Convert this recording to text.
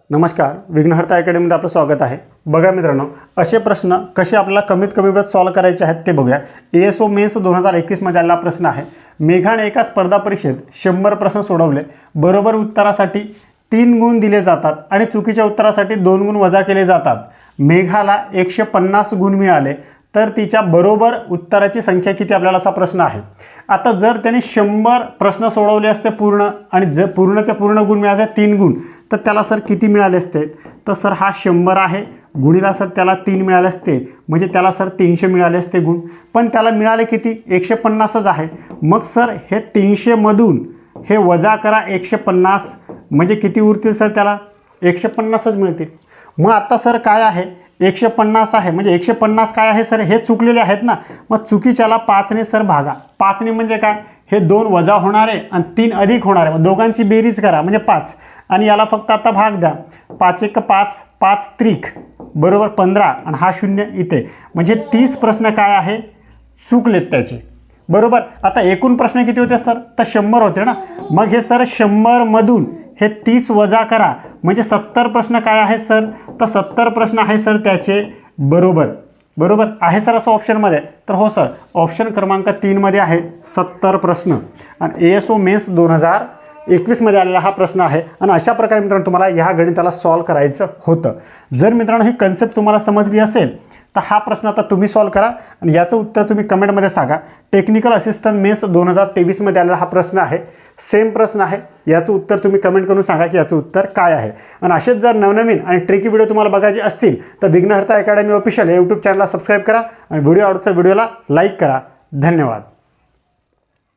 नमस्कार, विघ्नहर्ता अकॅडमीमध्ये आपलं स्वागत आहे। बघा मित्रांनो, असे प्रश्न कसे आपल्याला कमीत कमी वेळात सॉल्व करायचे आहेत ते बघूया। एएसओ मेन्स 2021 मध्ये आलेला प्रश्न आहे। मेघाने एका स्पर्धा परीक्षेत 100 प्रश्न सोडवले, बरोबर उत्तरासाठी 3 गुण दिले जातात आणि चुकीच्या उत्तरासाठी 2 गुण वजा केले जातात। मेघाला 150 गुण मिळाले तर तिच्या बरोबर उत्तराची संख्या किती, आपल्याला असा प्रश्न आहे। आता जर त्याने 100 प्रश्न सोडवले असते पूर्ण आणि जर पूर्णच्या पूर्ण गुण मिळाले 3 गुण, तर त्याला सर किती मिळाले असते? तर सर हा 100 आहे, गुणिला सर त्याला 3 मिळाले असते, म्हणजे त्याला सर 300 मिळाले असते गुण। पण त्याला मिळाले किती? 150च आहे। मग सर हे 300 मधून हे वजा करा 150, म्हणजे किती उरतील सर? त्याला 150च मिळतील। मग आता सर काय आहे? 150 आहे, म्हणजे 150 काय आहे सर? हे चुकलेले आहेत ना, मग चुकीच्याला 5 ने सर भागा। 5 ने म्हणजे काय? हे 2 वजा होणार आहे आणि 3 अधिक होणार आहे, मग दोघांची बेरीज करा म्हणजे 5, आणि याला फक्त आता भाग द्या। 5 1 5, 5 त्रिक बरोबर 15, आणि हा 0 इथे, म्हणजे 30 प्रश्न काय आहे? चुकलेत त्याचे, बरोबर। आता एकूण प्रश्न किती होते सर? तर 100 होते ना। मग हे सर 100 मधून हे 30 वजा करा, म्हणजे 70 प्रश्न काय आहे सर? तर 70 प्रश्न आहे सर त्याचे बरोबर, बरोबर आहे सर असं ऑप्शनमध्ये? तर हो सर, ऑप्शन क्रमांक 3 मध्ये आहे 70 प्रश्न, आणि एएसओ मेन्स 2021 मध्ये आलेला हा प्रश्न आहे। आणि अशा प्रकारे मित्रांनो तुम्हाला ह्या गणिताला सॉल्व करायचं होतं। जर मित्रांनो ही कन्सेप्ट तुम्हाला समजली असेल तर हा प्रश्न आता तुम्ही सॉल्व करा आणि याचं उत्तर तुम्ही कमेंटमध्ये सांगा। टेक्निकल असिस्टंट मेन्स 2023 मध्ये आलेला हा प्रश्न आहे, सेम प्रश्न आहे। याचं उत्तर तुम्ही कमेंट करून सांगा की याचं उत्तर काय आहे। आणि असेच जर नवनवीन आणि ट्रिकी व्हिडिओ तुम्हाला बघायचे असतील तर विघ्नहर्ता अकॅडमी ऑफिशियल या यूट्यूब चॅनलला सबस्क्राईब करा आणि व्हिडिओ आवडता व्हिडिओला लाईक करा। धन्यवाद।